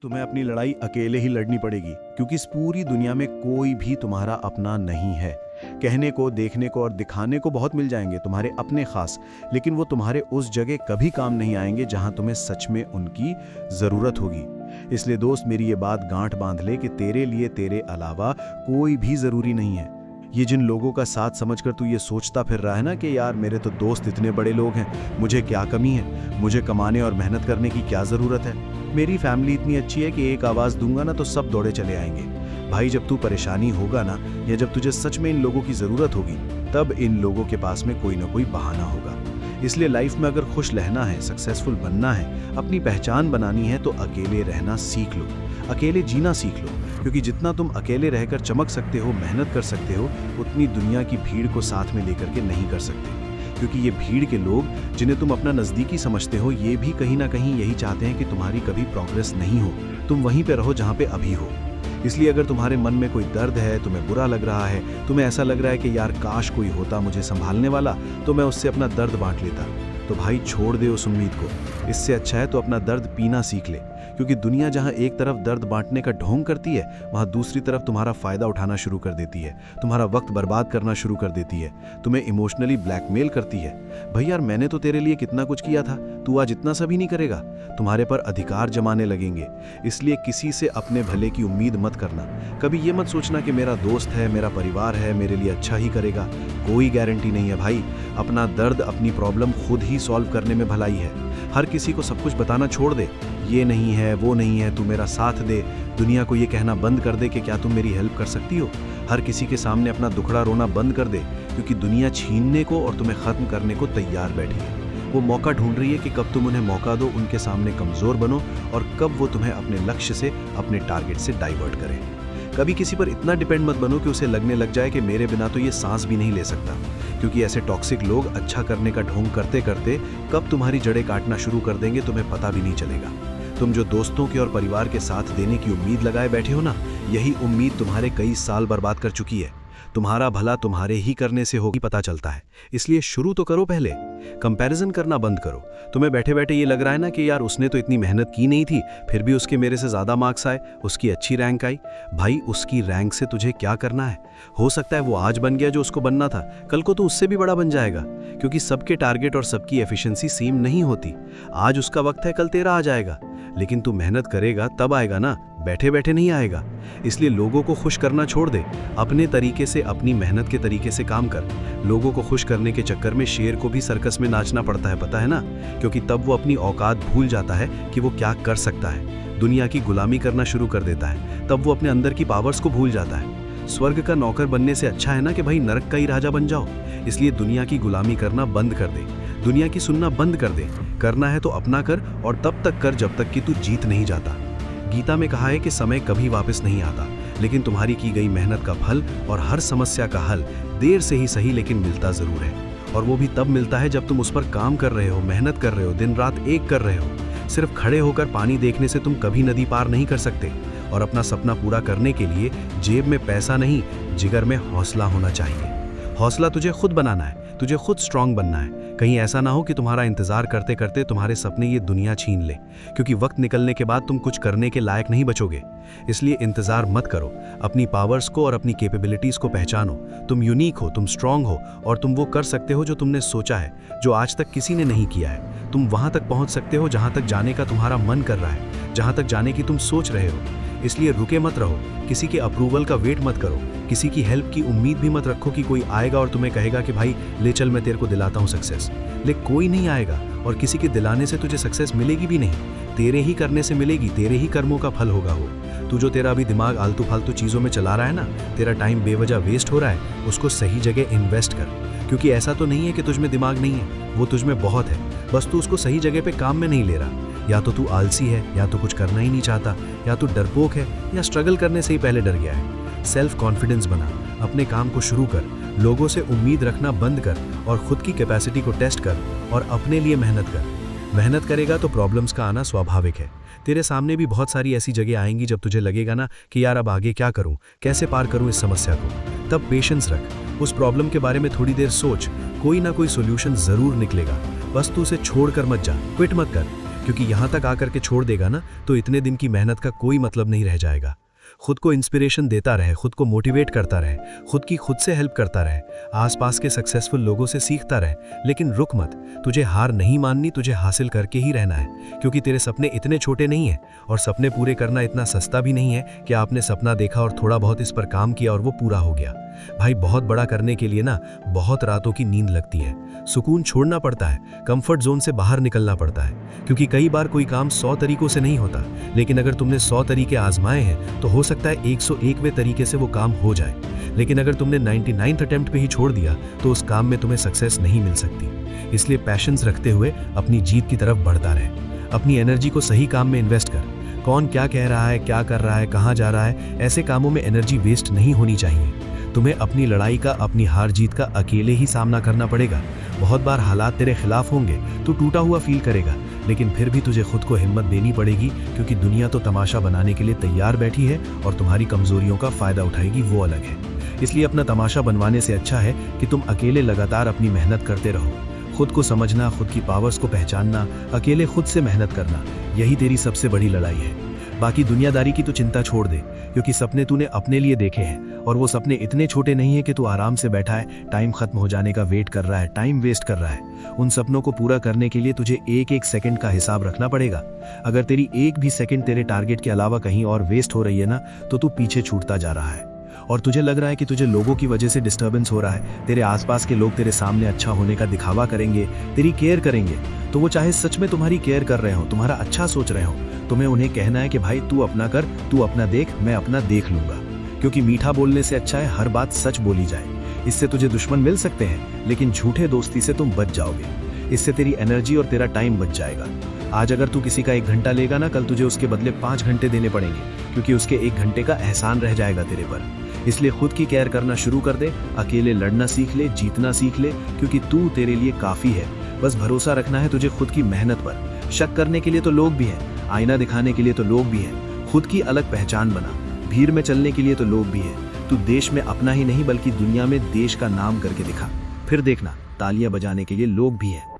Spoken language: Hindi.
तुम्हें अपनी लड़ाई अकेले ही लड़नी पड़ेगी, क्योंकि इस पूरी दुनिया में कोई भी तुम्हारा अपना नहीं है। कहने को, देखने को और दिखाने को बहुत मिल जाएंगे तुम्हारे अपने खास, लेकिन वो तुम्हारे उस जगह कभी काम नहीं आएंगे जहां तुम्हें सच में उनकी ज़रूरत होगी। इसलिए दोस्त, मेरी ये बात गांठ बांध ले कि तेरे लिए तेरे अलावा कोई भी ज़रूरी नहीं है। ये जिन लोगों का साथ समझकर तू ये सोचता फिर रहा है ना कि यार मेरे तो दोस्त इतने बड़े लोग हैं, मुझे क्या कमी है, मुझे कमाने और मेहनत करने की क्या ज़रूरत है, मेरी फैमिली इतनी अच्छी है कि एक आवाज़ दूंगा ना तो सब दौड़े चले आएंगे। भाई, जब तू परेशानी होगा ना, या जब तुझे सच में इन लोगों की ज़रूरत होगी, तब इन लोगों के पास में कोई ना कोई बहाना होगा। इसलिए लाइफ में अगर खुश रहना है, सक्सेसफुल बनना है, अपनी पहचान बनानी है, तो अकेले रहना सीख लो, अकेले जीना सीख लो। क्योंकि जितना तुम अकेले रहकर चमक सकते हो, मेहनत कर सकते हो, उतनी दुनिया की भीड़ को साथ में लेकर के नहीं कर सकते। क्योंकि ये भीड़ के लोग जिन्हें तुम अपना नज़दीकी समझते हो, ये भी कहीं ना कहीं यही चाहते हैं कि तुम्हारी कभी प्रोग्रेस नहीं हो, तुम वहीं पे रहो जहाँ पे अभी हो। इसलिए अगर तुम्हारे मन में कोई दर्द है, तुम्हें बुरा लग रहा है, तुम्हें ऐसा लग रहा है कि यार काश कोई होता मुझे संभालने वाला, तो मैं उससे अपना दर्द बांट लेता, तो भाई छोड़ दे उस उम्मीद को। इससे अच्छा है तो अपना दर्द पीना सीख ले। क्योंकि दुनिया जहां एक तरफ दर्द बांटने का ढोंग करती है, वहां दूसरी तरफ तुम्हारा फायदा उठाना शुरू कर देती है, तुम्हारा वक्त बर्बाद करना शुरू कर देती है, तुम्हें इमोशनली ब्लैकमेल करती है। भाई यार, मैंने तो तेरे लिए कितना कुछ किया था, तू आज इतना सा भी नहीं करेगा, तुम्हारे पर अधिकार जमाने लगेंगे। इसलिए किसी से अपने भले की उम्मीद मत करना। कभी ये मत सोचना कि मेरा दोस्त है, मेरा परिवार है, मेरे लिए अच्छा ही करेगा। कोई गारंटी नहीं है भाई। अपना दर्द, अपनी प्रॉब्लम खुद ही सॉल्व करने में भलाई है। हर किसी को सब कुछ बताना छोड़ दे, ये नहीं है, वो नहीं है, तू मेरा साथ दे। दुनिया को ये कहना बंद कर दे कि क्या तुम मेरी हेल्प कर सकती हो। हर किसी के सामने अपना दुखड़ा रोना बंद कर दे, क्योंकि दुनिया छीनने को और तुम्हें खत्म करने को तैयार बैठी है। वो मौका ढूंढ रही है कि कब तुम उन्हें मौका दो, उनके सामने कमजोर बनो, और कब वो तुम्हें अपने लक्ष्य से, अपने टारगेट से डाइवर्ट करें। कभी किसी पर इतना डिपेंड मत बनो कि उसे लगने लग जाए कि मेरे बिना तो ये सांस भी नहीं ले सकता। क्योंकि ऐसे टॉक्सिक लोग अच्छा करने का ढोंग करते करते कब तुम्हारी जड़ें काटना शुरू कर देंगे, तुम्हें पता भी नहीं चलेगा। तुम जो दोस्तों के और परिवार के साथ देने की उम्मीद लगाए बैठे हो ना, यही उम्मीद तुम्हारे कई साल बर्बाद कर चुकी है। तुम्हारा भला तुम्हारे ही करने से होगी, पता चलता है। इसलिए शुरू तो करो, पहले कंपैरिजन करना बंद करो। तुम्हें बैठे बैठे ये लग रहा है ना कि यार उसने तो इतनी मेहनत की नहीं थी, फिर भी उसके मेरे से ज़्यादा मार्क्स आए, उसकी अच्छी रैंक आई। भाई, उसकी रैंक से तुझे क्या करना है? हो सकता है वो आज बन गया जो उसको बनना था, कल को तो उससे भी बड़ा बन जाएगा। क्योंकि सबके टारगेट और सबकी एफिशिएंसी सेम नहीं होती। आज उसका वक्त है, कल तेरा आ जाएगा। लेकिन तू मेहनत करेगा तब आएगा ना, बैठे बैठे नहीं आएगा। इसलिए लोगों को खुश करना छोड़ दे, अपने तरीके से, अपनी मेहनत के तरीके से काम कर। लोगों को खुश करने के चक्कर में शेर को भी सर्कस में नाचना पड़ता है, पता है ना? क्योंकि तब वो अपनी औकात भूल जाता है कि वो क्या कर सकता है। दुनिया की गुलामी करना शुरू कर देता है, तब वो अपने अंदर की पावर्स को भूल जाता है। स्वर्ग का नौकर बनने से अच्छा है ना कि भाई नरक का ही राजा बन जाओ। इसलिए दुनिया की गुलामी करना बंद कर दे, दुनिया की सुनना बंद कर दे। करना है तो अपना कर, और तब तक कर जब तक कि तू जीत नहीं जाता। गीता में कहा है कि समय कभी वापस नहीं आता, लेकिन तुम्हारी की गई मेहनत का फल और हर समस्या का हल देर से ही सही, लेकिन मिलता जरूर है। और वो भी तब मिलता है जब तुम उस पर काम कर रहे हो, मेहनत कर रहे हो, दिन रात एक कर रहे हो। सिर्फ खड़े होकर पानी देखने से तुम कभी नदी पार नहीं कर सकते। और अपना सपना पूरा करने के लिए जेब में पैसा नहीं, जिगर में हौसला होना चाहिए। हौसला तुझे खुद बनाना है, तुझे खुद स्ट्रांग बनना है। कहीं ऐसा ना हो कि तुम्हारा इंतजार करते करते तुम्हारे सपने ये दुनिया छीन ले, क्योंकि वक्त निकलने के बाद तुम कुछ करने के लायक नहीं बचोगे। इसलिए इंतजार मत करो, अपनी पावर्स को और अपनी कैपेबिलिटीज को पहचानो। तुम यूनिक हो, तुम स्ट्रांग हो, और तुम वो कर सकते हो जो तुमने सोचा है, जो आज तक किसी ने नहीं किया है। तुम वहां तक पहुंच सकते हो जहां तक जाने का तुम्हारा मन कर रहा है, जहां तक जाने की तुम सोच रहे हो। इसलिए रुके मत रहो, किसी के अप्रूवल का वेट मत करो, किसी की हेल्प की उम्मीद भी मत रखो कि कोई आएगा और तुम्हें कहेगा कि भाई ले चल मैं तेरे को दिलाता हूँ सक्सेस। लेकिन कोई नहीं आएगा, और किसी के दिलाने से तुझे सक्सेस मिलेगी भी नहीं। तेरे ही करने से मिलेगी, तेरे ही कर्मों का फल होगा वो। तू जो तेरा अभी दिमाग आलतू फालतू चीज़ों में चला रहा है ना, तेरा टाइम बेवजह वेस्ट हो रहा है, उसको सही जगह इन्वेस्ट कर। क्योंकि ऐसा तो नहीं है कि तुझ में दिमाग नहीं है, वो तुझ में बहुत है, बस तू उसको सही जगह पे काम में नहीं ले रहा। या तो तू आलसी है, या तो कुछ करना ही नहीं चाहता, या तो डरपोक है, या स्ट्रगल करने से ही पहले डर गया है। सेल्फ कॉन्फिडेंस बना, अपने काम को शुरू कर, लोगों से उम्मीद रखना बंद कर, और खुद की कैपेसिटी को टेस्ट कर, और अपने लिए मेहनत कर। मेहनत करेगा तो प्रॉब्लम्स का आना स्वाभाविक है। तेरे सामने भी बहुत सारी ऐसी जगह आएंगी जब तुझे लगेगा ना कि यार अब आगे क्या करूं, कैसे पार करूं इस समस्या को। तब पेशेंस रख, उस प्रॉब्लम के बारे में थोड़ी देर सोच, कोई ना कोई सोल्यूशन जरूर निकलेगा। बस तू उसे छोड़कर मत जा, क्विट मत कर। क्योंकि यहाँ तक आकर के छोड़ देगा ना तो इतने दिन की मेहनत का कोई मतलब नहीं रह जाएगा। खुद को इंस्पिरेशन देता रहे, खुद को मोटिवेट करता रहे, खुद से हेल्प करता रहे, आसपास के सक्सेसफुल लोगों से सीखता रहे, लेकिन रुक मत। तुझे हार नहीं माननी, तुझे हासिल करके ही रहना है, क्योंकि तेरे सपने इतने छोटे नहीं हैं और सपने पूरे करना इतना सस्ता भी नहीं है कि आपने सपना देखा और थोड़ा बहुत इस पर काम किया और वो पूरा हो गया। भाई बहुत बड़ा करने के लिए ना बहुत रातों की नींद लगती है, सुकून छोड़ना पड़ता है, कंफर्ट जोन से बाहर निकलना पड़ता है, क्योंकि कई बार कोई काम 100 तरीकों से नहीं होता, लेकिन अगर तुमने 100 तरीके आजमाए हैं तो हो सकता है 101वें तरीके से वो काम हो जाए। लेकिन अगर तुमने 99th अटेम्प्ट पे ही छोड़ दिया तो उस काम में तुम्हें सक्सेस नहीं मिल सकती। इसलिए पैशंस रखते हुए अपनी जीत की तरफ बढ़ता रहे। अपनी एनर्जी को सही काम में इन्वेस्ट कर। कौन क्या कह रहा है, क्या कर रहा है, कहाँ जा रहा है, ऐसे कामों में एनर्जी वेस्ट नहीं होनी चाहिए। तुम्हें अपनी लड़ाई का, अपनी हार जीत का अकेले ही सामना करना पड़ेगा। बहुत बार हालात तेरे खिलाफ होंगे, तू टूटा हुआ फील करेगा, लेकिन फिर भी तुझे खुद को हिम्मत देनी पड़ेगी, क्योंकि दुनिया तो तमाशा बनाने के लिए तैयार बैठी है और तुम्हारी कमजोरियों का फायदा उठाएगी, वो अलग है। इसलिए अपना तमाशा बनवाने से अच्छा है कि तुम अकेले लगातार अपनी मेहनत करते रहो। खुद को समझना, खुद की पावर्स को पहचानना, अकेले खुद से मेहनत करना, यही तेरी सबसे बड़ी लड़ाई है। बाकी दुनियादारी की तो चिंता छोड़ दे, क्योंकि सपने तूने अपने लिए देखे हैं और वो सपने इतने छोटे नहीं है कि तू आराम से बैठा है, टाइम खत्म हो जाने का वेट कर रहा है, टाइम वेस्ट कर रहा है। उन सपनों को पूरा करने के लिए तुझे एक एक सेकंड का हिसाब रखना पड़ेगा। अगर तेरी एक भी सेकंड तेरे टारगेट के अलावा कहीं और वेस्ट हो रही है ना, तो तू पीछे छूटता जा रहा है। और तुझे लग रहा है कि तुझे लोगों की वजह से डिस्टर्बेंस हो रहा है, तेरे आसपास के लोग तेरे सामने अच्छा होने का दिखावा करेंगे, तेरी केयर करेंगे, तो वो चाहे सच में तुम्हारी केयर कर रहे हो, तुम्हारा अच्छा सोच रहे हो, तुम्हें उन्हें कहना है कि भाई तू अपना कर, तू अपना देख, मैं अपना देख लूंगा। क्योंकि मीठा बोलने से अच्छा है हर बात सच बोली जाए। इससे तुझे दुश्मन मिल सकते हैं, लेकिन झूठे दोस्ती से तुम बच जाओगे। इससे तेरी एनर्जी और तेरा टाइम बच जाएगा। आज अगर तू किसी का 1 घंटा लेगा ना, कल तुझे उसके बदले 5 घंटे देने पड़ेंगे, क्योंकि उसके 1 घंटे का एहसान रह जाएगा तेरे पर। इसलिए खुद की केयर करना शुरू कर दे, अकेले लड़ना सीख ले, जीतना सीख ले, क्योंकि तू तेरे लिए काफी है। बस भरोसा रखना है तुझे खुद की मेहनत पर। शक करने के लिए तो लोग भी हैं, आईना दिखाने के लिए तो लोग भी हैं, खुद की अलग पहचान बना, भीड़ में चलने के लिए तो लोग भी हैं। तू देश में अपना ही नहीं बल्कि दुनिया में देश का नाम करके दिखा, फिर देखना तालियां बजाने के लिए लोग भी हैं।